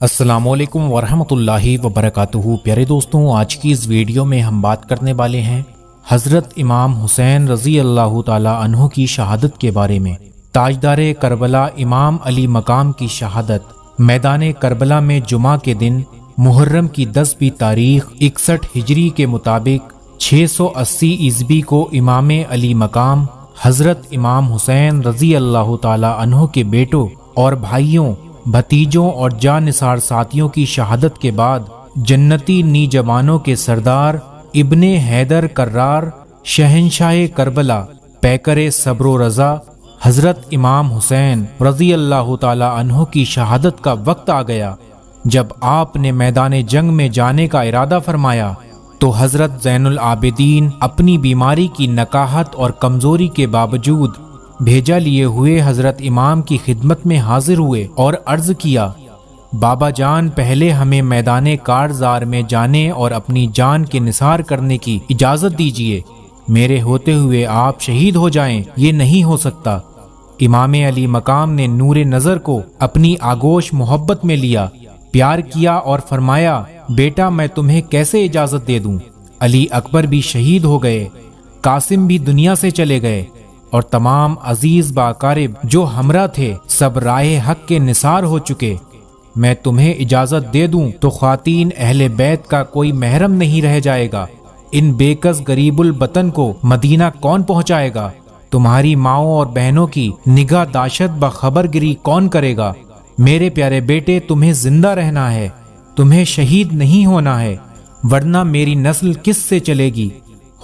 السلام علیکم ورحمۃ اللہ وبرکاتہ۔ پیارے دوستوں، آج کی اس ویڈیو میں ہم بات کرنے والے ہیں حضرت امام حسین رضی اللہ تعالی عنہ کی شہادت کے بارے میں۔ تاجدار کربلا امام علی مقام کی شہادت میدان کربلا میں جمعہ کے دن محرم کی 10ویں تاریخ 61 ہجری کے مطابق 680 عیسوی کو امام علی مقام حضرت امام حسین رضی اللہ تعالی عنہ کے بیٹوں اور بھائیوں، بھتیجوں اور جانثار ساتھیوں کی شہادت کے بعد جنتی نی جوانوں کے سردار ابن حیدر کرار شہنشاہ کربلا پیکر صبر و رضا حضرت امام حسین رضی اللہ تعالی عنہ کی شہادت کا وقت آ گیا۔ جب آپ نے میدان جنگ میں جانے کا ارادہ فرمایا تو حضرت زین العابدین اپنی بیماری کی نکاہت اور کمزوری کے باوجود بھیجا لیے ہوئے حضرت امام کی خدمت میں حاضر ہوئے اور عرض کیا، بابا جان، پہلے ہمیں میدان کارزار میں جانے اور اپنی جان کے نثار کرنے کی اجازت دیجیے۔ میرے ہوتے ہوئے آپ شہید ہو جائیں، یہ نہیں ہو سکتا۔ امام علی مقام نے نور نظر کو اپنی آغوش محبت میں لیا، پیار کیا اور فرمایا، بیٹا میں تمہیں کیسے اجازت دے دوں؟ علی اکبر بھی شہید ہو گئے، قاسم بھی دنیا سے چلے گئے اور تمام عزیز باقارب جو ہمراہ تھے سب راہ حق کے نثار ہو چکے۔ میں تمہیں اجازت دے دوں تو خواتین اہل بیت کا کوئی محرم نہیں رہ جائے گا۔ ان بے کس غریب الوطن کو مدینہ کون پہنچائے گا؟ تمہاری ماؤں اور بہنوں کی نگاہ داشت بخبر گری کون کرے گا؟ میرے پیارے بیٹے، تمہیں زندہ رہنا ہے، تمہیں شہید نہیں ہونا ہے، ورنہ میری نسل کس سے چلے گی؟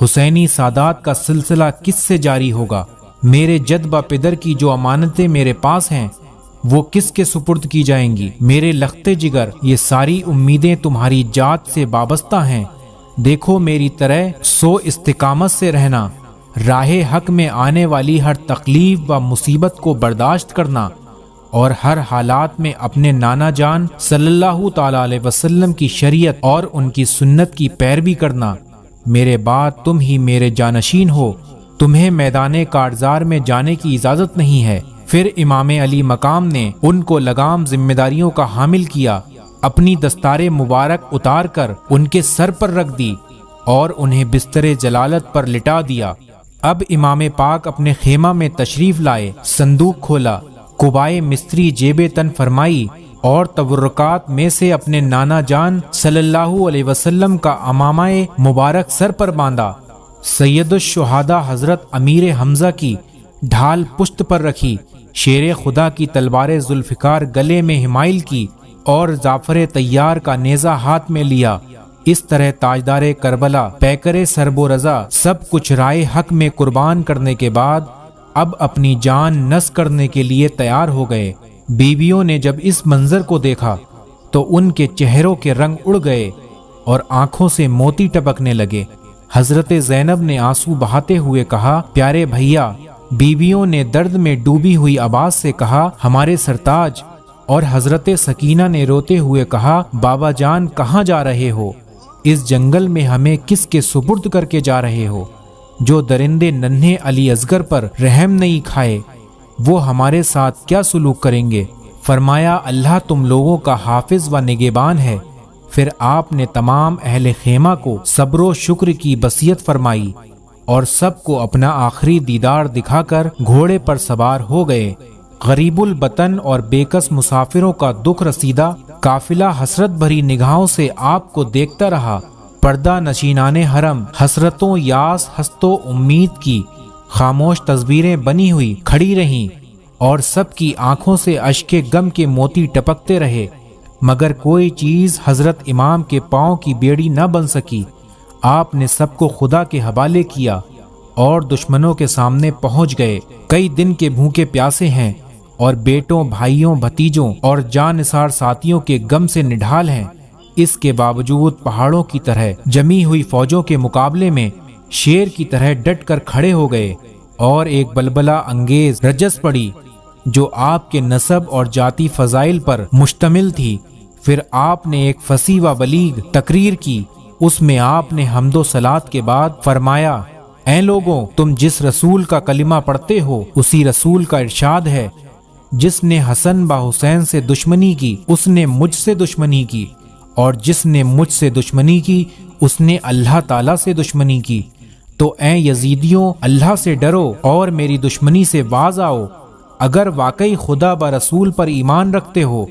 حسینی سادات کا سلسلہ کس سے جاری ہوگا؟ میرے جد با پدر کی جو امانتیں میرے پاس ہیں وہ کس کے سپرد کی جائیں گی؟ میرے لخت جگر، یہ ساری امیدیں تمہاری جات سے وابستہ ہیں۔ دیکھو، میری طرح سو استقامت سے رہنا، راہ حق میں آنے والی ہر تکلیف و مصیبت کو برداشت کرنا اور ہر حالات میں اپنے نانا جان صلی اللہ تعالی علیہ وسلم کی شریعت اور ان کی سنت کی پیروی کرنا۔ میرے بعد تم ہی میرے جانشین ہو، تمہیں میدان کارزار میں جانے کی اجازت نہیں ہے۔ پھر امام علی مقام نے ان کو لگام ذمہ داریوں کا حامل کیا، اپنی دستار مبارک اتار کر ان کے سر پر رکھ دی اور انہیں بستر جلالت پر لٹا دیا۔ اب امام پاک اپنے خیمہ میں تشریف لائے، صندوق کھولا، قبائے مصری جیب تن فرمائی اور تبرکات میں سے اپنے نانا جان صلی اللہ علیہ وسلم کا امامہ مبارک سر پر باندھا۔ سید الشہداء حضرت امیر حمزہ کی ڈھال پشت پر رکھی، شیر خدا کی تلوار ذوالفقار گلے میں حمائل کی اور جعفر طیار کا نیزہ ہاتھ میں لیا۔ اس طرح تاجدار کربلا پیکر سرب و رضا سب کچھ رائے حق میں قربان کرنے کے بعد اب اپنی جان نذر کرنے کے لیے تیار ہو گئے۔ بیویوں نے جب اس منظر کو دیکھا تو ان کے چہروں کے رنگ اڑ گئے اور آنکھوں سے موتی ٹپکنے لگے۔ حضرت زینب نے آنسو بہاتے ہوئے کہا، پیارے بھیا۔ بیویوں نے درد میں ڈوبی ہوئی آواز سے کہا، ہمارے سرتاج۔ اور حضرت سکینہ نے روتے ہوئے کہا، بابا جان کہاں جا رہے ہو؟ اس جنگل میں ہمیں کس کے سپرد کر کے جا رہے ہو؟ جو درندے ننھے علی اصغر پر رحم نہیں کھائے وہ ہمارے ساتھ کیا سلوک کریں گے؟ فرمایا، اللہ تم لوگوں کا حافظ و نگہبان ہے۔ پھر آپ نے تمام اہل خیمہ کو صبر و شکر کی وصیت فرمائی اور سب کو اپنا آخری دیدار دکھا کر گھوڑے پر سوار ہو گئے۔ غریب الوطن اور بے کس مسافروں کا دکھ رسیدہ قافلہ حسرت بھری نگاہوں سے آپ کو دیکھتا رہا۔ پردہ نشینان حرم حسرتوں، یاس، ہست و امید کی خاموش تصویریں بنی ہوئی کھڑی رہیں اور سب کی آنکھوں سے اشک غم کے موتی ٹپکتے رہے، مگر کوئی چیز حضرت امام کے پاؤں کی بیڑی نہ بن سکی۔ آپ نے سب کو خدا کے حوالے کیا اور دشمنوں کے سامنے پہنچ گئے۔ کئی دن کے بھوکے پیاسے ہیں اور بیٹوں، بھائیوں، بھتیجوں اور جانثار ساتھیوں کے غم سے نڈھال ہیں۔ اس کے باوجود پہاڑوں کی طرح جمی ہوئی فوجوں کے مقابلے میں شیر کی طرح ڈٹ کر کھڑے ہو گئے اور ایک بلبلہ انگیز رجس پڑی جو آپ کے نسب اور جاتی فضائل پر مشتمل تھی۔ پھر آپ نے ایک فصیح و بلیغ تقریر کی، اس میں آپ نے حمد و صلات کے بعد فرمایا، اے لوگوں، تم جس رسول کا کلمہ پڑھتے ہو اسی رسول کا ارشاد ہے، جس نے حسن با حسین سے دشمنی کی اس نے مجھ سے دشمنی کی، اور جس نے مجھ سے دشمنی کی اس نے اللہ تعالیٰ سے دشمنی کی۔ تو اے یزیدیوں، اللہ سے ڈرو اور میری دشمنی سے باز آؤ۔ اگر واقعی خدا با رسول پر ایمان رکھتے ہو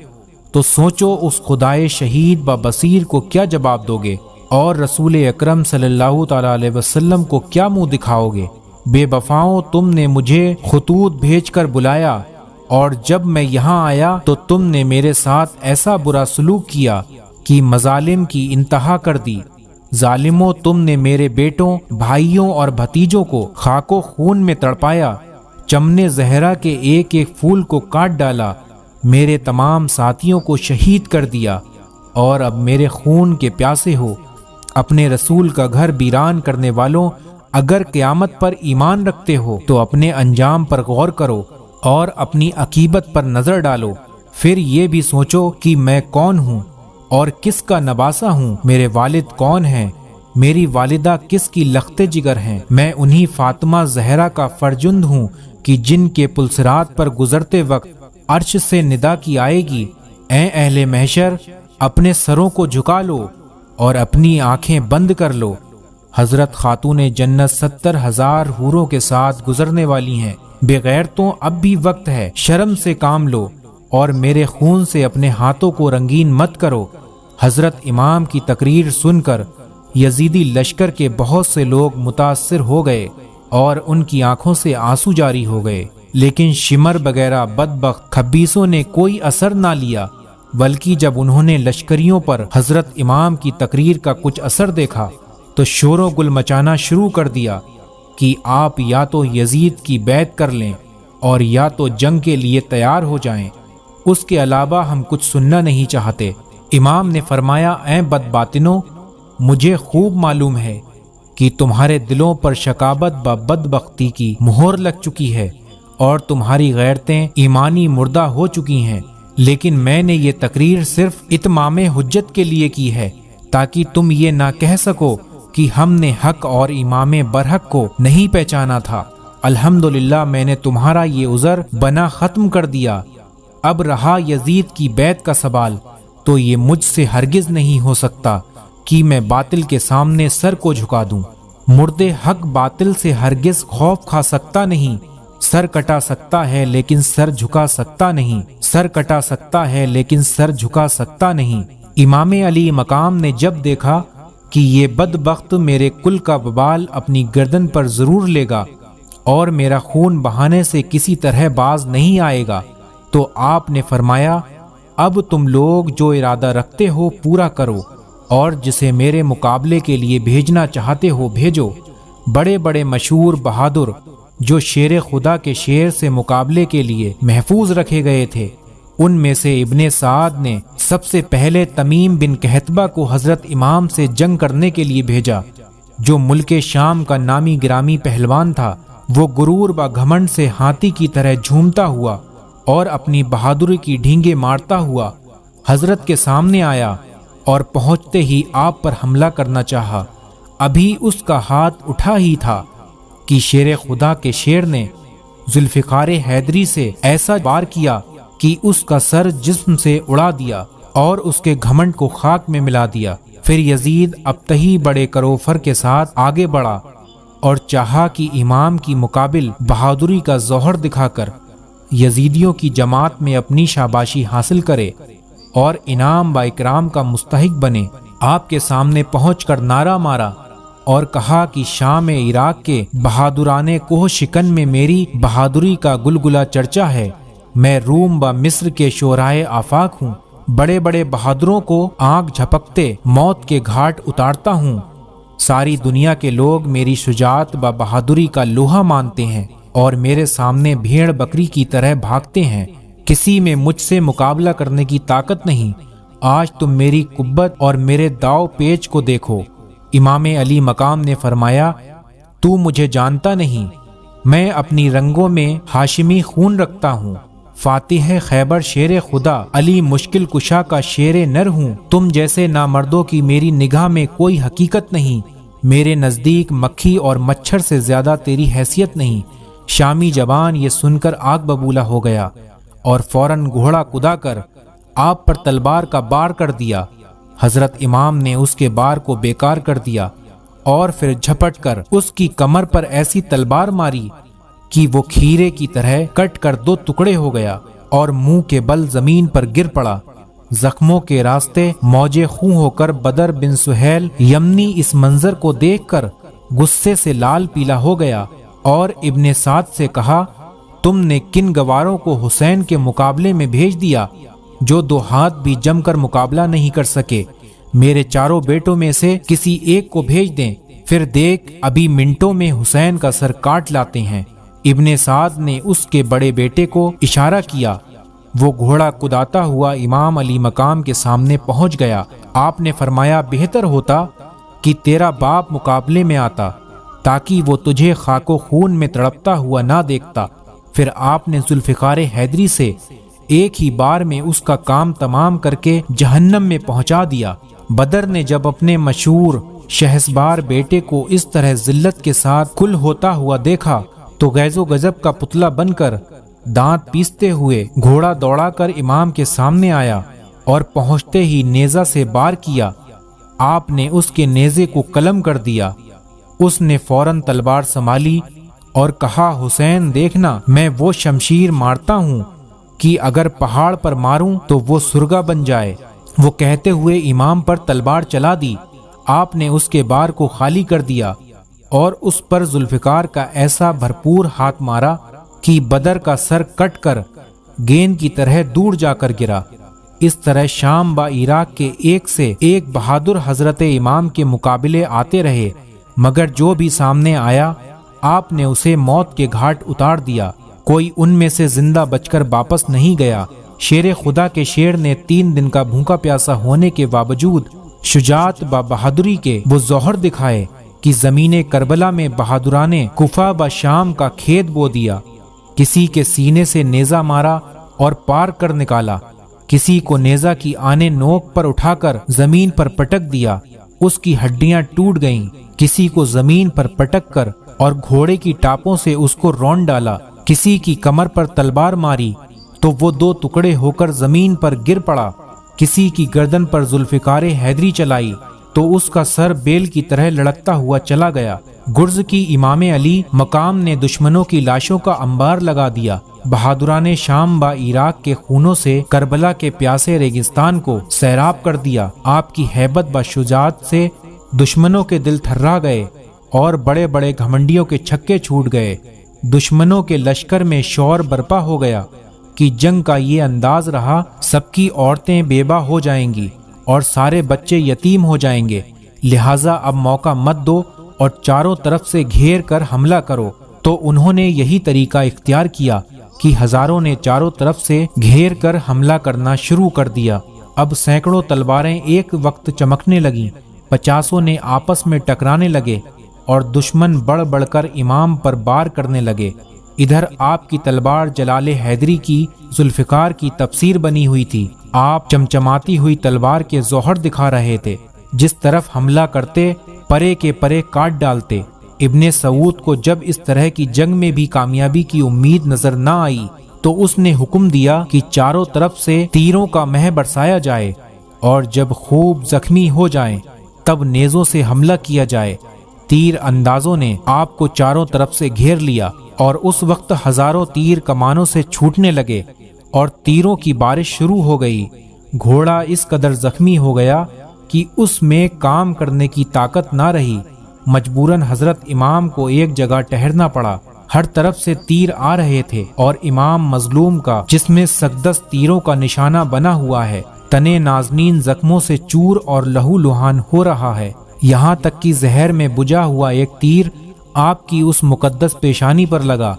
تو سوچو اس خدائے شہید با بصیر کو کیا جواب دو گے، اور رسول اکرم صلی اللہ تعالیٰ علیہ وسلم کو کیا منہ دکھاؤ گے؟ بے وفاؤں، تم نے مجھے خطوط بھیج کر بلایا، اور جب میں یہاں آیا تو تم نے میرے ساتھ ایسا برا سلوک کیا کہ مظالم کی انتہا کر دی۔ ظالموں، تم نے میرے بیٹوں، بھائیوں اور بھتیجوں کو خاک و خون میں تڑپایا، چمن زہرا کے ایک ایک پھول کو کاٹ ڈالا، میرے تمام ساتھیوں کو شہید کر دیا، اور اب میرے خون کے پیاسے ہو۔ اپنے رسول کا گھر ویران کرنے والوں، اگر قیامت پر ایمان رکھتے ہو تو اپنے انجام پر غور کرو اور اپنی عاقبت پر نظر ڈالو، پھر یہ بھی سوچو کہ میں کون ہوں اور کس کا نواسا ہوں، میرے والد کون ہیں، میری والدہ کس کی لخت جگر ہیں۔ میں انہی فاطمہ زہرا کا فرزند ہوں کہ جن کے پلسرات پر گزرتے وقت عرش سے ندا کی آئے گی، اے اہل محشر، اپنے سروں کو جھکا لو اور اپنی آنکھیں بند کر لو۔ حضرت خاتون جنت 70,000 حوروں کے ساتھ گزرنے والی ہیں۔ بغیرتوں، اب بھی وقت ہے، شرم سے کام لو اور میرے خون سے اپنے ہاتھوں کو رنگین مت کرو۔ حضرت امام کی تقریر سن کر یزیدی لشکر کے بہت سے لوگ متاثر ہو گئے اور ان کی آنکھوں سے آنسو جاری ہو گئے، لیکن شمر وغیرہ بدبخت خبیثوں نے کوئی اثر نہ لیا، بلکہ جب انہوں نے لشکریوں پر حضرت امام کی تقریر کا کچھ اثر دیکھا تو شور و گل مچانا شروع کر دیا کہ آپ یا تو یزید کی بیعت کر لیں اور یا تو جنگ کے لیے تیار ہو جائیں، اس کے علاوہ ہم کچھ سننا نہیں چاہتے۔ امام نے فرمایا، اے بدباطنوں، مجھے خوب معلوم ہے کہ تمہارے دلوں پر شقاوت با بدبختی کی مہر لگ چکی ہے اور تمہاری غیرتیں ایمانی مردہ ہو چکی ہیں، لیکن میں نے یہ تقریر صرف اتمام حجت کے لیے کی ہے تاکہ تم یہ نہ کہہ سکو کہ ہم نے حق اور امام برحق کو نہیں پہچانا تھا۔ الحمدللہ میں نے تمہارا یہ عذر بنا ختم کر دیا۔ اب رہا یزید کی بیعت کا سوال، تو یہ مجھ سے ہرگز نہیں ہو سکتا کہ میں باطل کے سامنے سر کو جھکا دوں۔ مرد حق باطل سے ہرگز خوف کھا سکتا نہیں، سر کٹا سکتا ہے لیکن سر جھکا سکتا نہیں، سر کٹا سکتا ہے لیکن سر جھکا سکتا نہیں۔ امام علی مقام نے جب دیکھا کہ یہ بدبخت میرے کل کا وبال اپنی گردن پر ضرور لے گا اور میرا خون بہانے سے کسی طرح باز نہیں آئے گا، تو آپ نے فرمایا، اب تم لوگ جو ارادہ رکھتے ہو پورا کرو اور جسے میرے مقابلے کے لیے بھیجنا چاہتے ہو بھیجو۔ بڑے بڑے مشہور بہادر جو شیر خدا کے شیر سے مقابلے کے لیے محفوظ رکھے گئے تھے، ان میں سے ابن سعد نے سب سے پہلے تمیم بن کہتبہ کو حضرت امام سے جنگ کرنے کے لیے بھیجا، جو ملک شام کا نامی گرامی پہلوان تھا۔ وہ غرور و گھمنڈ سے ہاتھی کی طرح جھومتا ہوا اور اپنی بہادری کی ڈھینگے مارتا ہوا حضرت کے سامنے آیا اور پہنچتے ہی آپ پر حملہ کرنا چاہا۔ ابھی اس کا ہاتھ اٹھا ہی تھا کہ شیر خدا کے شیر نے ذوالفقار حیدری سے ایسا وار کیا کہ اس کا سر جسم سے اڑا دیا اور اس کے گھمنڈ کو خاک میں ملا دیا۔ پھر یزید ابتہی بڑے کروفر کے ساتھ آگے بڑھا اور چاہا کہ امام کی مقابل بہادری کا ظہر دکھا کر یزیدیوں کی جماعت میں اپنی شاباشی حاصل کرے اور انعام و اکرام کا مستحق بنے۔ آپ کے سامنے پہنچ کر نعرہ مارا اور کہا کہ شام عراق کے بہادران کوہ شکن میں میری بہادری کا گلگلہ چرچا ہے۔ میں روم و مصر کے شعرائے آفاق ہوں، بڑے بڑے بہادروں کو آنکھ جھپکتے موت کے گھاٹ اتارتا ہوں۔ ساری دنیا کے لوگ میری شجاعت و بہادری کا لوہا مانتے ہیں اور میرے سامنے بھیڑ بکری کی طرح بھاگتے ہیں۔ کسی میں مجھ سے مقابلہ کرنے کی طاقت نہیں۔ آج تم میری قوت اور میرے داؤ پیچ کو دیکھو۔ امام علی مقام نے فرمایا، تو مجھے جانتا نہیں، میں اپنی رنگوں میں ہاشمی خون رکھتا ہوں، فاتح خیبر شیر خدا، علی مشکل کشا کا شیر نر ہوں۔ تم جیسے نامردوں کی میری نگاہ میں کوئی حقیقت نہیں، میرے نزدیک مکھی اور مچھر سے زیادہ تیری حیثیت نہیں۔ شامی جوان یہ سن کر آگ ببولا ہو گیا اور فوراً گھوڑا کدا کر آپ پر تلوار کا بار کر دیا۔ حضرت امام نے اس کے بار کو بیکار کر دیا اور پھر جھپٹ کر اس کی کمر پر ایسی تلوار ماری کہ وہ کھیرے کی طرح کٹ کر 2 ٹکڑے ہو گیا اور منہ کے بل زمین پر گر پڑا۔ زخموں کے راستے موجے خون ہو کر بدر بن سہیل یمنی اس منظر کو دیکھ کر غصے سے لال پیلا ہو گیا اور ابن سعد سے کہا، تم نے کن گواروں کو حسین کے مقابلے میں بھیج دیا جو 2 ہاتھ بھی جم کر مقابلہ نہیں کر سکے؟ میرے 4 بیٹوں میں سے کسی ایک کو بھیج دیں، پھر دیکھ ابھی منٹوں میں حسین کا سر کاٹ لاتے ہیں۔ ابن سعد نے اس کے بڑے بیٹے کو اشارہ کیا۔ وہ گھوڑا کداتا ہوا امام علی مقام کے سامنے پہنچ گیا۔ آپ نے فرمایا، بہتر ہوتا کہ تیرا باپ مقابلے میں آتا تاکہ وہ تجھے خاک و خون میں تڑپتا ہوا نہ دیکھتا۔ پھر آپ نے ذوالفقار حیدری سے ایک ہی بار میں اس کا کام تمام کر کے جہنم میں پہنچا دیا۔ بدر نے جب اپنے مشہور شہسوار بیٹے کو اس طرح ذلت کے ساتھ کل ہوتا ہوا دیکھا تو غیظ و غضب کا پتلا بن کر دانت پیستے ہوئے گھوڑا دوڑا کر امام کے سامنے آیا اور پہنچتے ہی نیزہ سے بار کیا۔ آپ نے اس کے نیزے کو قلم کر دیا۔ اس نے فوراً تلوار سنبھالی اور کہا، حسین دیکھنا، میں وہ شمشیر مارتا ہوں کہ اگر پہاڑ پر ماروں تو وہ سرگا بن جائے۔ وہ کہتے ہوئے امام پر تلوار چلا دی۔ آپ نے اس کے بار کو خالی کر دیا اور اس پر ذوالفقار کا ایسا بھرپور ہاتھ مارا کہ بدر کا سر کٹ کر گیند کی طرح دور جا کر گرا۔ اس طرح شام با عراق کے ایک سے ایک بہادر حضرت امام کے مقابلے آتے رہے، مگر جو بھی سامنے آیا آپ نے اسے موت کے گھاٹ اتار دیا۔ کوئی ان میں سے زندہ بچ کر واپس نہیں گیا۔ شیر خدا کے شیر نے 3 دن کا بھوکا پیاسا ہونے کے باوجود شجاعت با بہادری کے وہ ظہر دکھائے کہ زمین کربلا میں بہادرانے کوفہ با شام کا کھیت بو دیا۔ کسی کے سینے سے نیزہ مارا اور پار کر نکالا، کسی کو نیزہ کی آنے نوک پر اٹھا کر زمین پر پٹک دیا، اس کی ہڈیاں ٹوٹ گئیں۔ کسی کو زمین پر پٹک کر اور گھوڑے کی ٹاپوں سے اس کو رون ڈالا۔ کسی کی کمر پر تلوار ماری تو وہ 2 ٹکڑے ہو کر زمین پر گر پڑا۔ کسی کی گردن پر ذوالفقار حیدری چلائی تو اس کا سر بیل کی طرح لڑکتا ہوا چلا گیا۔ گرز کی امام علی مقام نے دشمنوں کی لاشوں کا انبار لگا دیا۔ بہادران شام با عراق کے خونوں سے کربلا کے پیاسے ریگستان کو سیراب کر دیا۔ آپ کی ہیبت با شجاعت سے دشمنوں کے دل تھرا گئے اور بڑے بڑے گھمنڈیوں کے چھکے چھوٹ گئے۔ دشمنوں کے لشکر میں شور برپا ہو گیا کہ جنگ کا یہ انداز رہا، سب کی عورتیں بیوہ ہو جائیں گی اور سارے بچے یتیم ہو جائیں گے، لہٰذا اب موقع مت دو اور چاروں طرف سے گھیر کر حملہ کرو۔ تو انہوں نے یہی طریقہ اختیار کیا کہ ہزاروں نے چاروں طرف سے گھیر کر حملہ کرنا شروع کر دیا۔ اب سینکڑوں تلواریں ایک وقت چمکنے لگیں، 50 نے آپس میں ٹکرانے لگے اور دشمن بڑھ بڑھ کر امام پر بار کرنے لگے۔ ادھر آپ کی تلوار جلال حیدری کی ذوالفقار کی تفسیر بنی ہوئی تھی۔ آپ چمچماتی ہوئی تلوار کے ظہر دکھا رہے تھے، جس طرف حملہ کرتے پرے کے پرے کاٹ ڈالتے۔ ابن سعود کو جب اس طرح کی جنگ میں بھی کامیابی کی امید نظر نہ آئی تو اس نے حکم دیا کہ چاروں طرف سے تیروں کا مہ برسایا جائے اور جب خوب زخمی ہو جائیں تب نیزوں سے حملہ کیا جائے۔ تیر اندازوں نے آپ کو چاروں طرف سے گھیر لیا اور اس وقت ہزاروں تیر کمانوں سے چھوٹنے لگے اور تیروں کی بارش شروع ہو گئی۔ گھوڑا اس قدر زخمی ہو گیا کہ اس میں کام کرنے کی طاقت نہ رہی۔ مجبوراً حضرت امام کو ایک جگہ ٹھہرنا پڑا۔ ہر طرف سے تیر آ رہے تھے اور امام مظلوم کا جس میں سکدس تیروں کا نشانہ بنا ہوا ہے، تنے نازنین زخموں سے چور اور لہو لہان ہو رہا ہے، یہاں تک کہ زہر میں بجھا ہوا ایک تیر آپ کی اس مقدس پیشانی پر لگا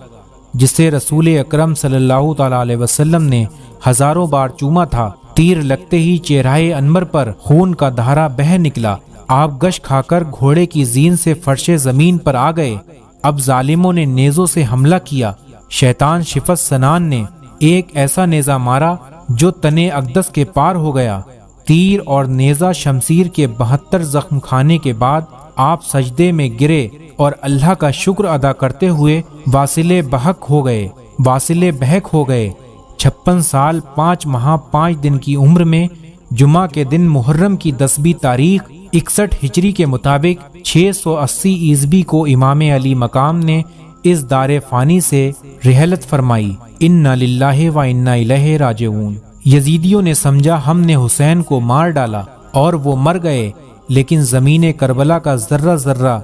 جسے رسول اکرم صلی اللہ تعالی علیہ وسلم نے ہزاروں بار چوما تھا۔ تیر لگتے ہی چہرہ انور پر خون کا دھارا بہہ نکلا۔ آپ گش کھا کر گھوڑے کی زین سے فرش زمین پر آ گئے۔ اب ظالموں نے نیزوں سے حملہ کیا۔ شیطان شفت سنان نے ایک ایسا نیزہ مارا جو تنے اقدس کے پار ہو گیا۔ تیر اور نیزہ شمشیر کے 72 زخم کھانے کے بعد آپ سجدے میں گرے اور اللہ کا شکر ادا کرتے ہوئے واصل بحق ہو گئے۔ 56 سال 5 ماہ 5 دن کی عمر میں جمعہ کے دن محرم کی 10ویں تاریخ 61 ہجری کے مطابق 680 عیسوی کو امام علی مقام نے اس دار فانی سے رحلت فرمائی۔ انا للہ و انا الیہ راجعون۔ یزیدیوں نے سمجھا ہم نے حسین کو مار ڈالا اور وہ مر گئے، لیکن زمین کربلا کا ذرہ ذرہ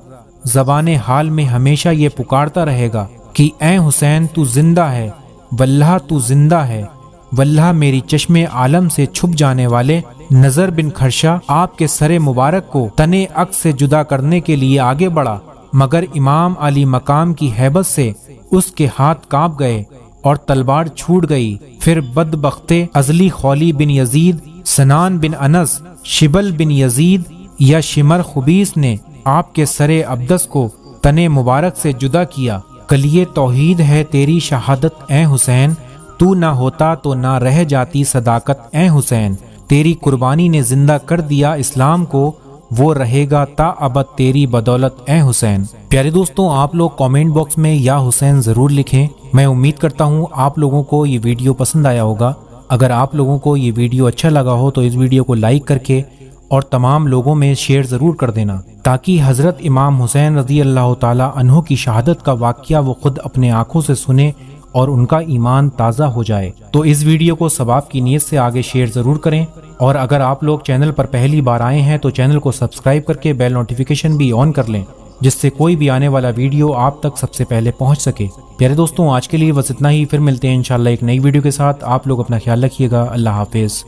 زبان حال میں ہمیشہ یہ پکارتا رہے گا کہ اے حسین تو زندہ ہے، واللہ تو زندہ ہے، واللہ۔ میری چشم عالم سے چھپ جانے والے نظر بن کھرشا آپ کے سر مبارک کو تنے عقل سے جدا کرنے کے لیے آگے بڑھا، مگر امام علی مقام کی ہیبت سے اس کے ہاتھ کانپ گئے اور تلوار چھوٹ گئی۔ پھر بدبخت ازلی خولی بن یزید، سنان بن انس، شبل بن یزید یا شمر خبیث نے آپ کے سر ابدس کو تنے مبارک سے جدا کیا۔ کلیے توحید ہے تیری شہادت اے حسین، تو نہ ہوتا تو نہ رہ جاتی صداقت اے حسین۔ تیری قربانی نے زندہ کر دیا اسلام کو، وہ رہے گا تا ابد تیری بدولت اے حسین۔ پیارے دوستوں، آپ لوگ کامنٹ باکس میں یا حسین ضرور لکھیں۔ میں امید کرتا ہوں آپ لوگوں کو یہ ویڈیو پسند آیا ہوگا۔ اگر آپ لوگوں کو یہ ویڈیو اچھا لگا ہو تو اس ویڈیو کو لائک کر کے اور تمام لوگوں میں شیئر ضرور کر دینا، تاکہ حضرت امام حسین رضی اللہ تعالی عنہ کی شہادت کا واقعہ وہ خود اپنے آنکھوں سے سنے اور ان کا ایمان تازہ ہو جائے۔ تو اس ویڈیو کو ثواب کی نیت سے آگے شیئر ضرور کریں، اور اگر آپ لوگ چینل پر پہلی بار آئے ہیں تو چینل کو سبسکرائب کر کے بیل نوٹیفیکیشن بھی آن کر لیں، جس سے کوئی بھی آنے والا ویڈیو آپ تک سب سے پہلے پہنچ سکے۔ پیارے دوستوں، آج کے لیے بس اتنا ہی، پھر ملتے ہیں انشاءاللہ ایک نئی ویڈیو کے ساتھ۔ آپ لوگ اپنا خیال رکھیے گا۔ اللہ حافظ۔